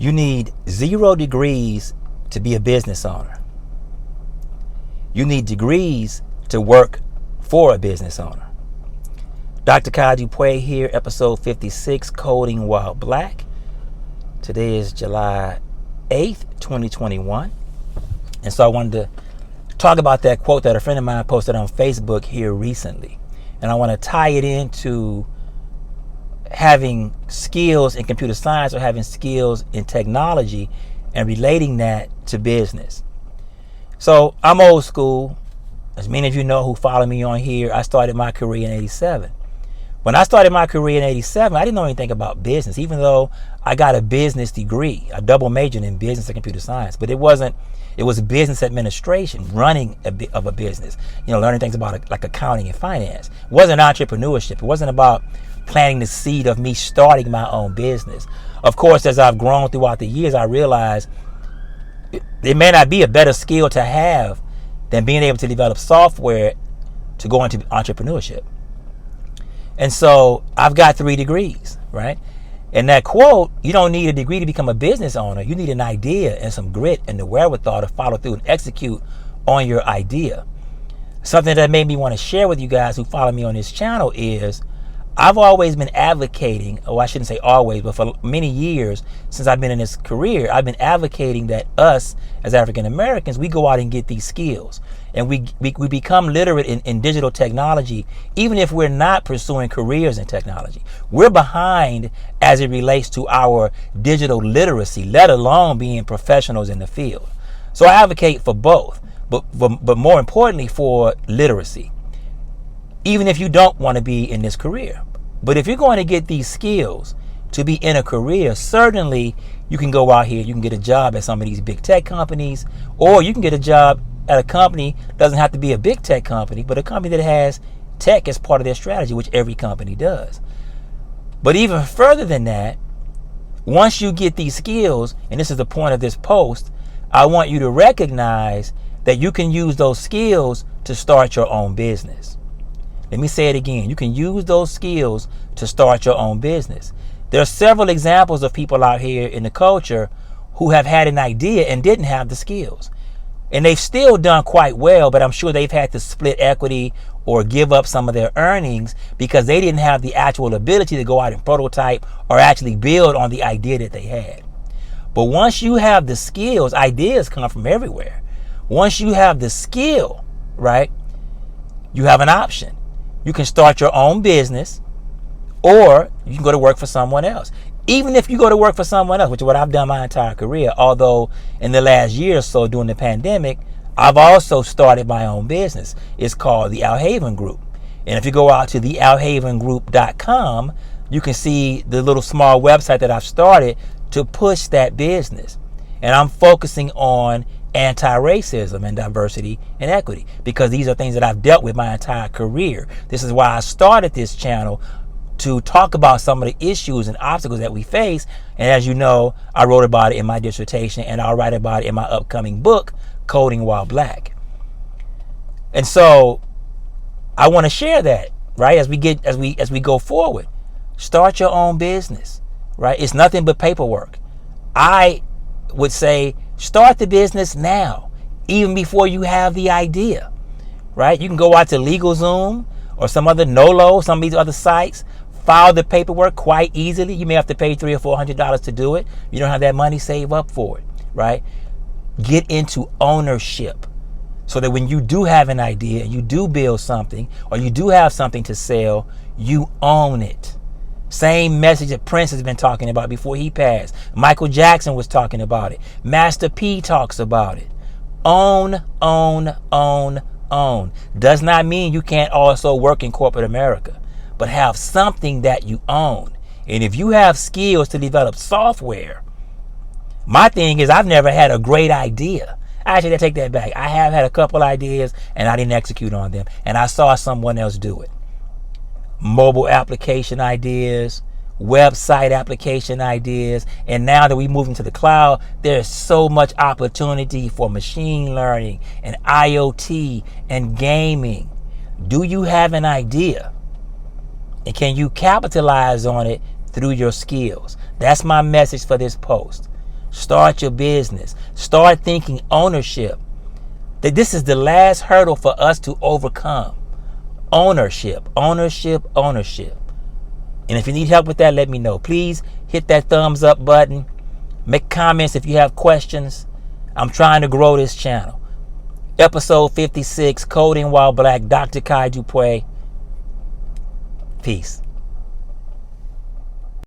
You need 0 degrees to be a business owner. You need degrees to work for a business owner. Dr. Dupé here, episode 56, Coding While Black. Today is July 8th, 2021. And so I wanted to talk about that quote that a friend of mine posted on Facebook here recently. And I want to tie it into having skills in computer science or having skills in technology and relating that to business. So I'm old school. As many of you know who follow me on here, I started my career in 87. When I started my career in 87, I didn't know anything about business, even though I got a business degree, a double majoring in business and computer science. But it was business administration, running of a business, learning things about like accounting and finance. It wasn't entrepreneurship. It wasn't about planting the seed of me starting my own business. Of course, as I've grown throughout the years, I realized it may not be a better skill to have than being able to develop software to go into entrepreneurship. And so I've got 3 degrees, right? And that quote, you don't need a degree to become a business owner. You need an idea and some grit and the wherewithal to follow through and execute on your idea. Something that made me want to share with you guys who follow me on this channel is I've always been advocating, I shouldn't say always, but for many years since I've been in this career, I've been advocating that us as African Americans, we go out and get these skills. And we become literate in digital technology, even if we're not pursuing careers in technology. We're behind as it relates to our digital literacy, let alone being professionals in the field. So I advocate for both, but more importantly for literacy. Even if you don't want to be in this career. But if you're going to get these skills to be in a career, certainly you can go out here, you can get a job at some of these big tech companies, or you can get a job at a company, doesn't have to be a big tech company, but a company that has tech as part of their strategy, which every company does. But even further than that, once you get these skills, and this is the point of this post, I want you to recognize that you can use those skills to start your own business. Let me say it again. You can use those skills to start your own business. There are several examples of people out here in the culture who have had an idea and didn't have the skills. And they've still done quite well, but I'm sure they've had to split equity or give up some of their earnings because they didn't have the actual ability to go out and prototype or actually build on the idea that they had. But once you have the skills, ideas come from everywhere. Once you have the skill, right, you have an option. You can start your own business, or you can go to work for someone else. Even if you go to work for someone else, which is what I've done my entire career, although in the last year or so during the pandemic, I've also started my own business. It's called the Alhaven Group. And if you go out to the alhavengroup.com, you can see the little small website that I've started to push that business. And I'm focusing on anti-racism and diversity and equity because these are things that I've dealt with my entire career. This is why I started this channel, to talk about some of the issues and obstacles that we face. And as you know, I wrote about it in my dissertation, and I'll write about it in my upcoming book, Coding While Black. And so I want to share that, right? As we go forward, start your own business, right? It's nothing but paperwork. I would say start the business now, even before you have the idea, right? You can go out to LegalZoom or some other NOLO, some of these other sites, file the paperwork quite easily. You may have to pay $300 or $400 to do it. You don't have that money, save up for it, right? Get into ownership so that when you do have an idea, you do build something, or you do have something to sell, you own it. Same message that Prince has been talking about before he passed. Michael Jackson was talking about it. Master P talks about it. Own, own, own, own. Does not mean you can't also work in corporate America, but have something that you own. And if you have skills to develop software, my thing is I've never had a great idea. Actually, I take that back. I have had a couple ideas and I didn't execute on them, and I saw someone else do it. Mobile application ideas, website application ideas, and now that we move into the cloud, there's so much opportunity for machine learning and IoT and gaming. Do you have an idea? And can you capitalize on it through your skills? That's my message for this post. Start your business. Start thinking ownership. That this is the last hurdle for us to overcome. Ownership, ownership, ownership. And if you need help with that, let me know. Please hit that thumbs up button. Make comments if you have questions. I'm trying to grow this channel. Episode 56, Coding While Black, Dr. Kai Dupé. Peace.